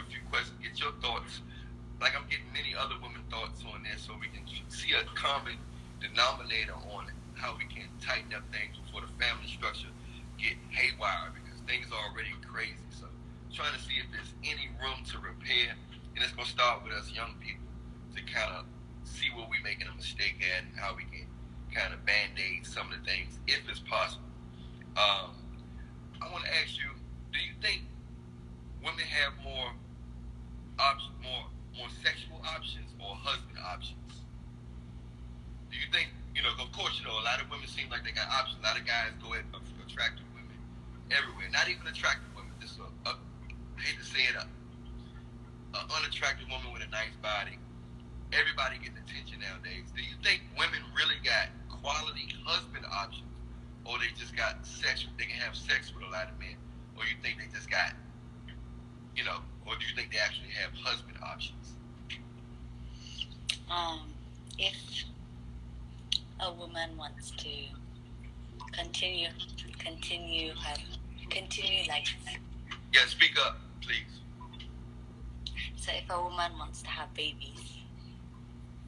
few questions, get your thoughts. Like I'm getting many other women thoughts on this, so we can see a common denominator on how we can tighten up things before the family structure get haywire, because things are already crazy. So trying to see if there's any room to repair, and it's gonna start with us young people to kind of see where we're making a mistake at and how we can kind of band-aid some of the things if it's possible. I want to ask you, do you think women have more options, more sexual options or husband options? Do you think, of course, a lot of women seem like they got options. A lot of guys go at attractive women everywhere. Not even attractive women. Just I hate to say it, an unattractive woman with a nice body. Everybody getting attention nowadays. Do you think women really got quality husband options, or they just got sexual? They can have sex with a lot of men, or you think they just got, or do you think they actually have husband options? If a woman wants to continue like. Yeah, speak up, please. So if a woman wants to have babies,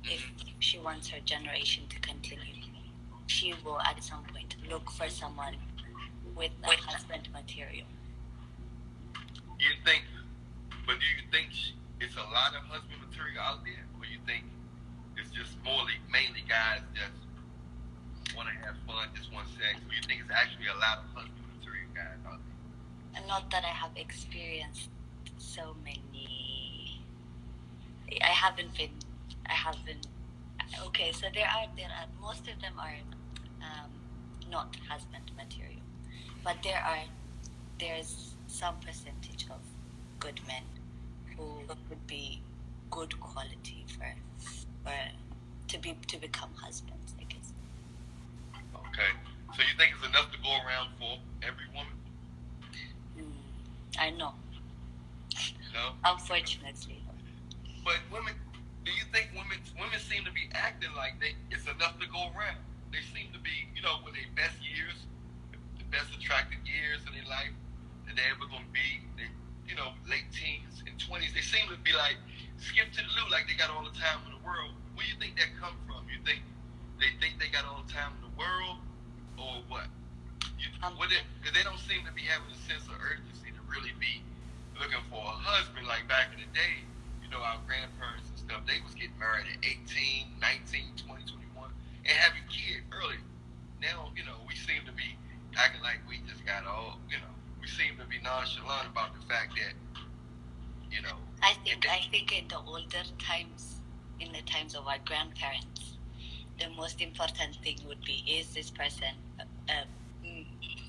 if she wants her generation to continue, she will at some point look for someone with a husband material. Do you think it's a lot of husband material out there, or you think it's just mainly guys that want to have fun, just want sex? Or you think it's actually a lot of husband material guys out there? And not that I have experienced so many. Okay, so there are most of them are not husband material, but there's some percentage of good men who would be good quality for to become husbands, I guess. Okay, so you think it's enough to go around for every woman? I know. No? Unfortunately. But women, do you think women seem to be acting like it's enough to go around? They seem to be, with their best years, the best attractive years in their life that they ever gonna be. They, late teens and 20s. They seem to be like skip to the loo, like they got all the time in the world. Where do you think that come from? You think they got all the time in the world, or what? Because they don't seem to be having a sense of urgency to really be looking for a husband like back in the day. Our grandparents and stuff, they was getting married at 18, 19, 20, 21, and having kids early. Now, we seem to be acting like we just got all, we seem to be nonchalant about the fact that, I think in the older times, in the times of our grandparents, the most important thing would be, is this person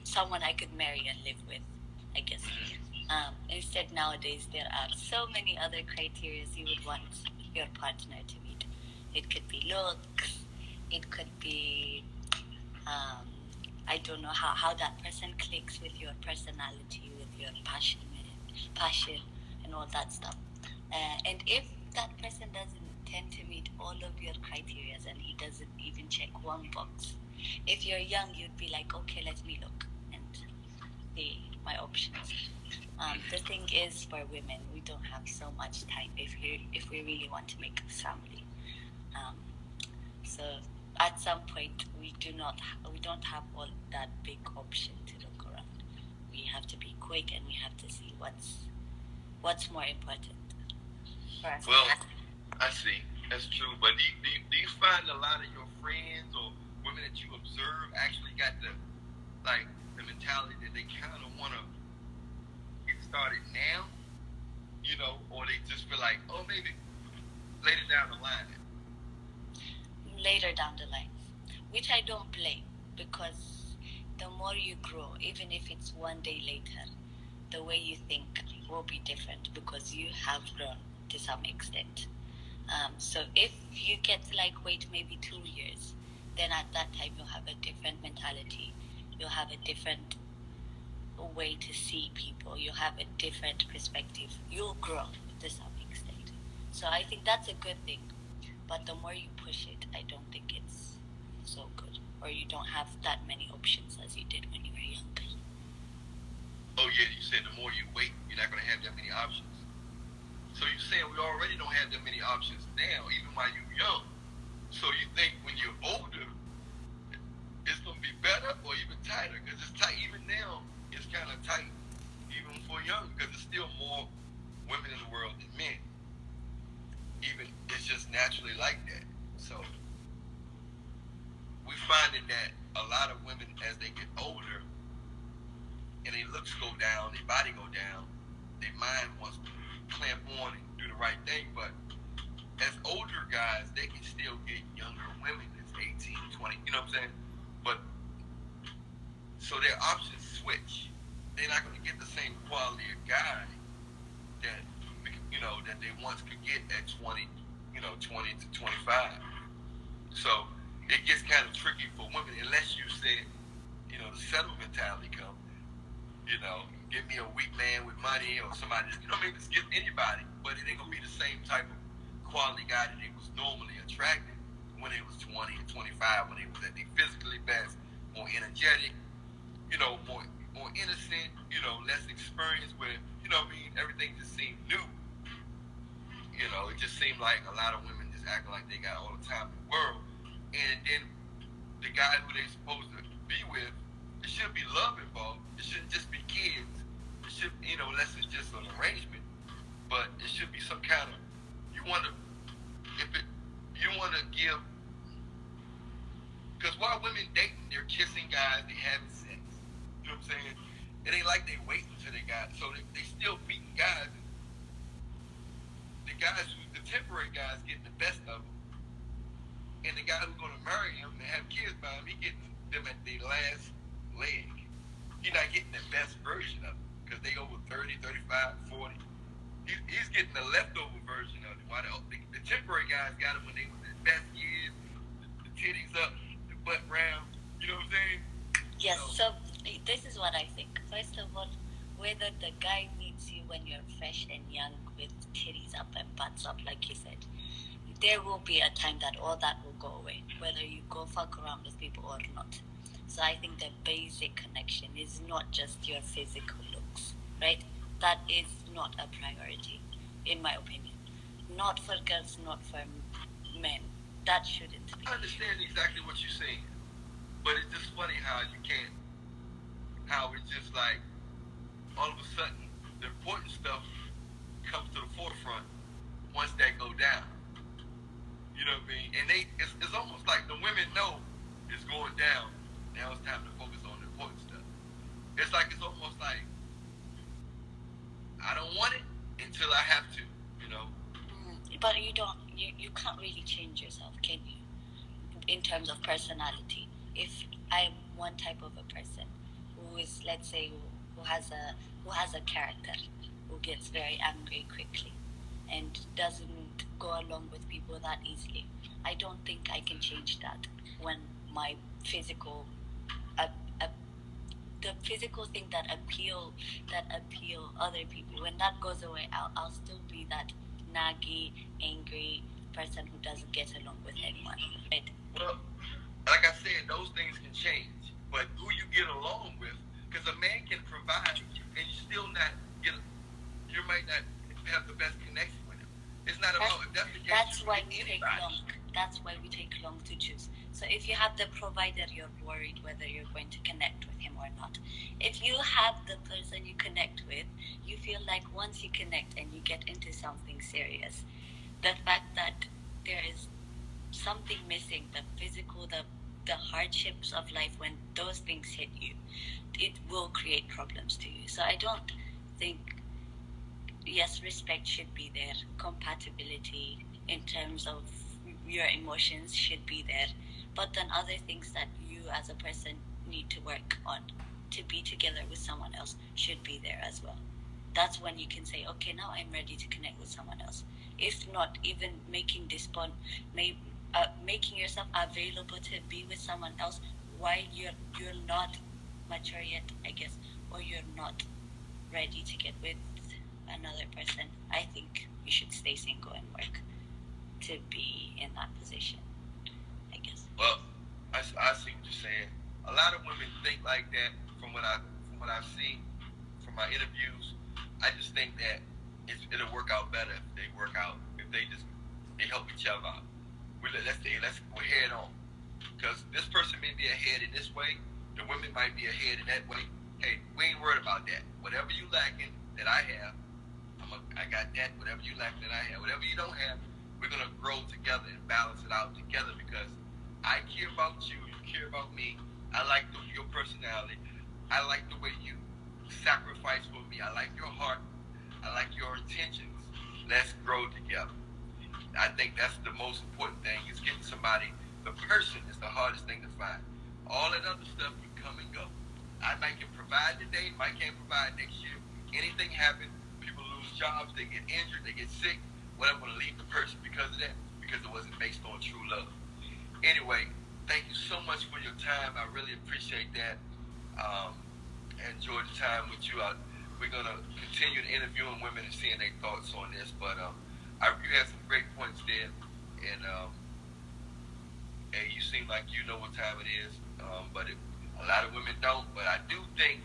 someone I could marry and live with, I guess. Instead, nowadays, there are so many other criteria you would want your partner to meet. It could be looks, it could be, I don't know how that person clicks with your personality, with your passion, and all that stuff. And if that person doesn't tend to meet all of your criteria and he doesn't even check one box, if you're young, you'd be like, okay, let me look and see my options. The thing is, for women, we don't have so much time if we really want to make a family. So at some point, we don't have all that big option to look around. We have to be quick, and we have to see what's more important for us. Well, I see. That's true. But do you find a lot of your friends or women that you observe actually got the mentality that they kind of want to get started now, or they just feel like, oh, maybe later down the line? Later down the line, which I don't blame, because the more you grow, even if it's one day later, the way you think will be different because you have grown to some extent. So if you get to wait maybe 2 years, then at that time you'll have a different mentality. You'll have a different way to see people. You'll have a different perspective. You'll grow to some extent. So I think that's a good thing. But the more you push it, I don't think it's so good. Or you don't have that many options as you did when you were younger. Oh, yeah, you said the more you wait, you're not going to have that many options. So you're saying we already don't have that many options now, even while you're young. So you think when you're older, it's gonna be better or even tighter? Because it's tight even now. It's kind of tight, even for young, because there's still more women in the world than men. Even it's just naturally like that. So we finding that a lot of women, as they get older, and their looks go down, their body go down, their mind wants to clamp on and do the right thing. But as older guys, they can still get younger women that's 18, 20, you know what I'm saying? But so their options switch. They're not going to get the same quality of guy that that they once could get at 20, 20 to 25. So it gets kind of tricky for women unless you say, the settle mentality come. Give me a weak man with money or somebody, just get anybody, but it ain't gonna be the same type of quality guy that they was normally attracted when they was 20 and 25, when they was at their physically best, more energetic, more innocent, less experienced with, everything just seemed new. It just seemed like a lot of women just acting like they got all the time in the world. And then the guy who they supposed to be with, it should be love involved. It shouldn't just be kids. It should, unless it's just an arrangement. But it should be some kind of, you want to give, because while women dating, they're kissing guys, they having sex. You know what I'm saying? It ain't like they waiting until they got, so they still meeting guys. The temporary guys getting the best of them. And the guy who's going to marry him and have kids by him, he getting them at their last leg. He's not getting the best version of them because they over 30, 35, 40. He's getting the leftover version of it. Why the temporary guys got him when they was their best years, the titties up, the butt round. You know what I'm saying? Yes, so this is what I think. First of all, whether the guy meets you when you're fresh and young with titties up and butts up, like you said, there will be a time that all that will go away, whether you go fuck around with people or not. So I think the basic connection is not just your physical looks, right? That is not a priority, in my opinion. Not for girls, not for men. That shouldn't be. I understand exactly what you're saying, but it's just funny how it's just like, all of a sudden, the important stuff comes to the forefront once that go down. You know what I mean? And it's almost like the women know it's going down. Now it's time to focus on the important stuff. It's almost like, I don't want it until I have to, But you can't really change yourself, can you? In terms of personality. If I'm one type of a person who is, let's say, who has a character, who gets very angry quickly and doesn't go along with people that easily, I don't think I can change that when my physical the physical thing that appeal other people, when that goes away, I'll still be that naggy, angry person who doesn't get along with anyone, right? Well, like I said, those things can change, but who you get along with, because a man can provide and you still not you might not have the best connection with him. It's not about if that's the case. That's why we take long. That's why we take long to choose. So if you have the provider, you're worried whether you're going to connect with him or not. If you have the person you connect with, you feel like once you connect and you get into something serious, the fact that there is something missing, the physical, the hardships of life, when those things hit you, it will create problems to you. So I don't think, yes, respect should be there, compatibility in terms of your emotions should be there, but then other things that you as a person need to work on to be together with someone else should be there as well. That's when you can say, okay, now I'm ready to connect with someone else. If not, even making this bond, making yourself available to be with someone else while you're not mature yet, I guess, or you're not ready to get with another person, I think you should stay single and work to be in that position, I guess. Well, I see what you're saying. A lot of women think like that. From what I've seen from my interviews, I just think that it'll work out better if they work out, if they help each other out. We're head on. Because this person may be ahead in this way, the women might be ahead in that way. Hey, we ain't worried about that. Whatever you lacking that I have, I got that. Whatever you lack that I have, whatever you don't have, we're gonna grow together and balance it out together because I care about you, you care about me. I like your personality. I like the way you sacrifice for me. I like your heart. I like your intentions. Let's grow together. I think that's the most important thing is getting somebody. The person is the hardest thing to find. All that other stuff can come and go. I might can provide today, might can't provide next year. Anything happen, people lose jobs, they get injured, they get sick. What I'm going to leave the person because of that? Because it wasn't based on true love. Anyway, thank you so much for your time. I really appreciate that. Enjoyed the time with you. We're going to continue interviewing women and seeing their thoughts on this. But you had some great points there. And you seem like you know what time it is. But a lot of women don't. But I do think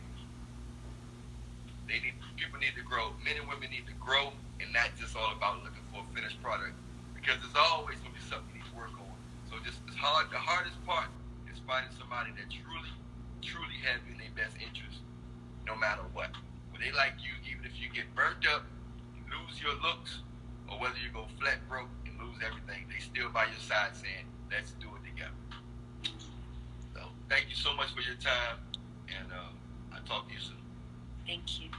people need to grow. Men and women need to grow and not just all about looking for a finished product. Because there's always going to be something you need to work on. So just it's hard. The hardest part is finding somebody that truly, truly has you in their best interest, no matter what. When they like you, even if you get burnt up, you lose your looks, or whether you go flat broke and lose everything, they still by your side saying, let's do it together. So thank you so much for your time, and I'll talk to you soon. Thank you.